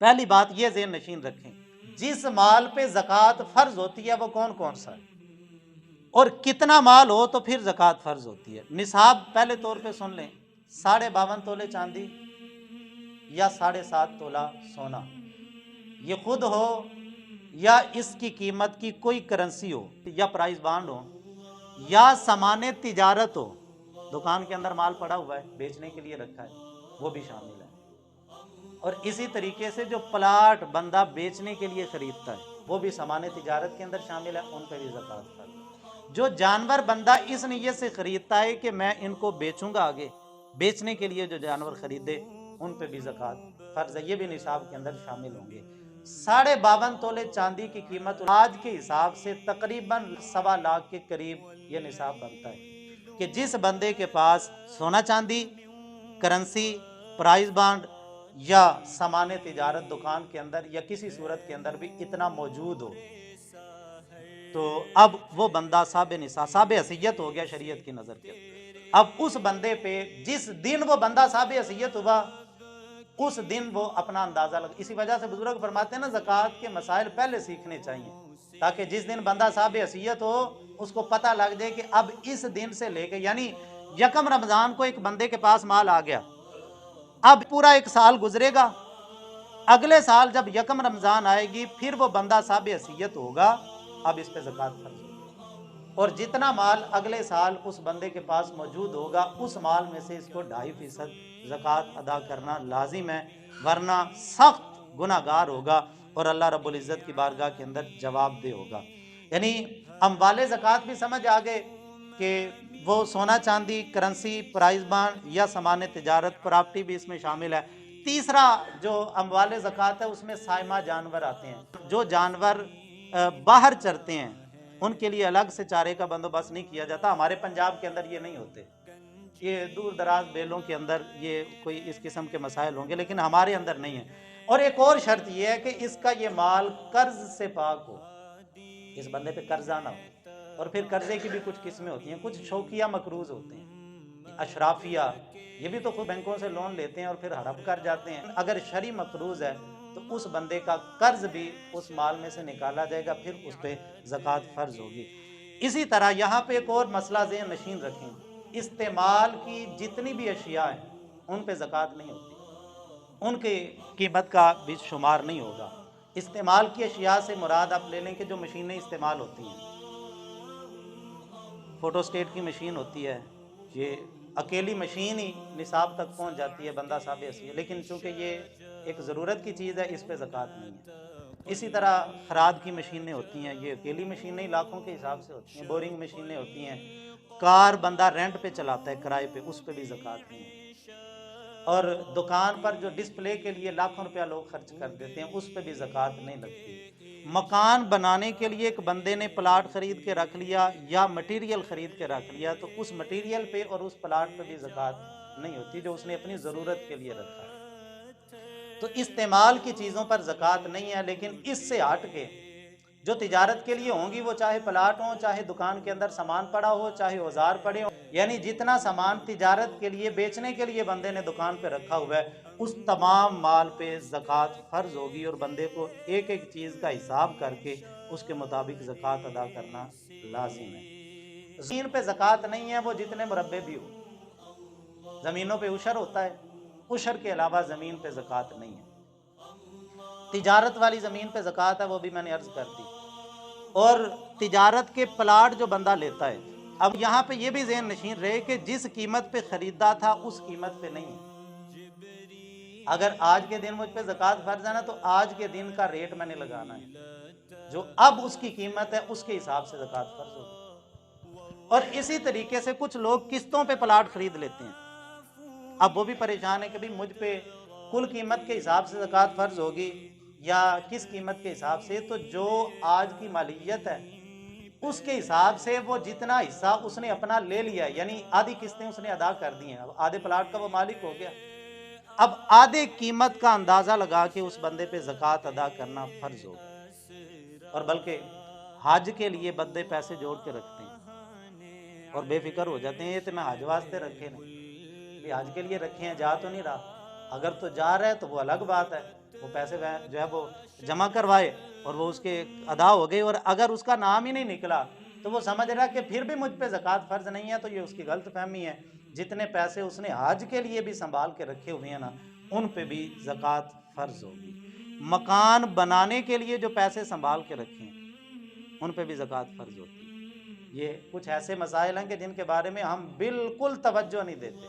پہلی بات یہ ذہن نشین رکھیں، جس مال پہ زکوٰۃ فرض ہوتی ہے وہ کون کون سا ہے اور کتنا مال ہو تو پھر زکوٰۃ فرض ہوتی ہے۔ نصاب پہلے طور پہ سن لیں، 52.5 تولے چاندی یا 7.5 تولہ سونا، یہ خود ہو یا اس کی قیمت کی کوئی کرنسی ہو یا پرائز بانڈ ہو یا سامان تجارت ہو، دکان کے اندر مال پڑا ہوا ہے بیچنے کے لیے رکھا ہے وہ بھی شامل ہے، اور اسی طریقے سے جو پلاٹ بندہ بیچنے کے لیے خریدتا ہے وہ بھی سامان تجارت کے اندر شامل ہے، ان پہ بھی زکوٰۃ فرض ہے۔ جو جانور بندہ اس نیت سے خریدتا ہے کہ میں ان کو بیچوں گا، آگے بیچنے کے لیے جو جانور خریدے ان پہ بھی زکوٰۃ فرض ہے، یہ بھی نصاب کے اندر شامل ہوں گے۔ 52.5 تولے چاندی کی قیمت آج کے حساب سے تقریباً 1.25 لاکھ کے قریب یہ نصاب بنتا ہے کہ جس بندے کے پاس سونا چاندی، کرنسی، پرائز بانڈ یا سامان تجارت دکان کے اندر یا کسی صورت کے اندر بھی اتنا موجود ہو تو اب وہ بندہ صاحب نصاب، صاحب حیثیت ہو گیا شریعت کی نظر کے۔ اب اس بندے پہ جس دن وہ بندہ صاحب حیثیت ہوا اس دن وہ اپنا اندازہ لگا۔ اسی وجہ سے بزرگ فرماتے ہیں نا زکوٰۃ کے مسائل پہلے سیکھنے چاہیے تاکہ جس دن بندہ صاحب حیثیت ہو اس کو پتہ لگ جائے کہ اب اس دن سے لے کے، یعنی 1 رمضان کو ایک بندے کے پاس مال آ گیا، اب پورا 1 سال گزرے گا، اگلے سال جب 1 رمضان آئے گی پھر وہ بندہ صاحب حیثیت ہوگا، اب اس پہ زکوٰۃ فرض ہوگی، اور جتنا مال اگلے سال اس بندے کے پاس موجود ہوگا اس مال میں سے اس کو 2.5% زکوٰۃ ادا کرنا لازم ہے، ورنہ سخت گناہگار ہوگا اور اللہ رب العزت کی بارگاہ کے اندر جواب دہ ہوگا۔ یعنی اموال زکوٰۃ بھی سمجھ آگے کہ وہ سونا چاندی، کرنسی، پرائز بانڈ یا سامان تجارت، پراپرٹی بھی اس میں شامل ہے۔ تیسرا جو اموال زکوٰۃ ہے اس میں سائمہ جانور آتے ہیں، جو جانور باہر چرتے ہیں ان کے لیے الگ سے چارے کا بندوبست نہیں کیا جاتا، ہمارے پنجاب کے اندر یہ نہیں ہوتے، یہ دور دراز بیلوں کے اندر یہ کوئی اس قسم کے مسائل ہوں گے لیکن ہمارے اندر نہیں ہے۔ اور ایک اور شرط یہ ہے کہ اس کا یہ مال قرض سے پاک ہو، اس بندے پہ قرضہ نہ ہو، اور پھر قرضے کی بھی کچھ قسمیں ہوتی ہیں، کچھ شوقیہ مقروض ہوتے ہیں، اشرافیہ، یہ بھی تو خود بینکوں سے لون لیتے ہیں اور پھر ہڑپ کر جاتے ہیں۔ اگر شرعی مقروض ہے تو اس بندے کا قرض بھی اس مال میں سے نکالا جائے گا، پھر اس پہ زکوٰۃ فرض ہوگی۔ اسی طرح یہاں پہ ایک اور مسئلہ ذہن نشین رکھیں، استعمال کی جتنی بھی اشیاء ہیں ان پہ زکوٰۃ نہیں ہوتی، ان کی قیمت کا بھی شمار نہیں ہوگا۔ استعمال کی اشیاء سے مراد آپ لے لیں کہ جو مشینیں استعمال ہوتی ہیں، فوٹو اسٹیٹ کی مشین ہوتی ہے، یہ اکیلی مشین ہی نصاب تک پہنچ جاتی ہے، بندہ صاحب ایسی ہے، لیکن چونکہ یہ ایک ضرورت کی چیز ہے اس پہ زکوٰۃ نہیں ہے۔ اسی طرح خراد کی مشینیں ہوتی ہیں، یہ اکیلی مشینیں لاکھوں کے حساب سے ہوتی ہیں، بورنگ مشینیں ہوتی ہیں، کار بندہ رینٹ پہ چلاتا ہے کرائے پہ، اس پہ بھی زکوٰۃ نہیں ہے، اور دکان پر جو ڈسپلے کے لیے لاکھوں روپیہ لوگ خرچ کر دیتے ہیں اس پہ بھی زکوٰۃ نہیں لگتی۔ مکان بنانے کے لیے ایک بندے نے پلاٹ خرید کے رکھ لیا یا مٹیریل خرید کے رکھ لیا تو اس مٹیریل پہ اور اس پلاٹ پہ بھی زکوٰۃ نہیں ہوتی جو اس نے اپنی ضرورت کے لیے رکھا ہے۔ تو استعمال کی چیزوں پر زکوٰۃ نہیں ہے، لیکن اس سے ہٹ کے جو تجارت کے لیے ہوں گی، وہ چاہے پلاٹ ہوں، چاہے دکان کے اندر سامان پڑا ہو، چاہے اوزار پڑے ہوں، یعنی جتنا سامان تجارت کے لیے بیچنے کے لیے بندے نے دکان پہ رکھا ہوا ہے اس تمام مال پہ زکوٰۃ فرض ہوگی، اور بندے کو ایک ایک چیز کا حساب کر کے اس کے مطابق زکوٰۃ ادا کرنا لازم ہے۔ زمین پہ زکوٰۃ نہیں ہے وہ جتنے مربع بھی ہو، زمینوں پہ عشر ہوتا ہے، عشر کے علاوہ زمین پہ زکوٰۃ نہیں ہے۔ تجارت والی زمین پہ زکوٰۃ ہے، وہ بھی میں نے عرض کر دی، اور تجارت کے پلاٹ جو بندہ لیتا ہے، اب یہاں پہ یہ بھی ذہن نشین رہے کہ جس قیمت پہ خریدا تھا اس قیمت پہ نہیں ہے۔ اگر آج کے دن مجھ پہ زکوٰۃ فرض ہے نا تو آج کے دن کا ریٹ میں نے لگانا ہے، جو اب اس کی قیمت ہے اس کے حساب سے زکوٰۃ فرض ہوگی۔ اور اسی طریقے سے کچھ لوگ قسطوں پہ پلاٹ خرید لیتے ہیں، اب وہ بھی پریشان ہے کہ بھی مجھ پہ کل قیمت کے حساب سے زکوٰۃ فرض ہوگی یا کس قیمت کے حساب سے، تو جو آج کی مالیت ہے اس کے حساب سے وہ جتنا حصہ اس نے اپنا لے لیا، یعنی آدھی قسطیں اس نے ادا کر دی ہیں، اب آدھے پلاٹ کا وہ مالک ہو گیا، اب آدھے قیمت کا اندازہ لگا کے اس بندے پہ زکوٰۃ ادا کرنا فرض ہوگا۔ اور بلکہ حج کے لیے بندے پیسے جوڑ کے رکھتے ہیں اور بے فکر ہو جاتے ہیں، یہ تو میں حج واسطے رکھے نہیں، یہ حج کے لیے رکھے ہیں، جا تو نہیں رہا، اگر تو جا رہا ہے تو وہ الگ بات ہے، وہ پیسے جو ہے وہ جمع کروائے اور وہ اس کے ادا ہو گئے، اور اگر اس کا نام ہی نہیں نکلا تو وہ سمجھ رہا کہ پھر بھی مجھ پہ زکوٰۃ فرض نہیں ہے، تو یہ اس کی غلط فہمی ہے۔ جتنے پیسے اس نے حج کے لیے بھی سنبھال کے رکھے ہوئے ہیں نا، ان پہ بھی زکوٰۃ فرض ہوگی۔ مکان بنانے کے لیے جو پیسے سنبھال کے رکھے ہیں ان پہ بھی زکوٰۃ فرض ہوتی ہے۔ یہ کچھ ایسے مسائل ہیں کہ جن کے بارے میں ہم بالکل توجہ نہیں دیتے۔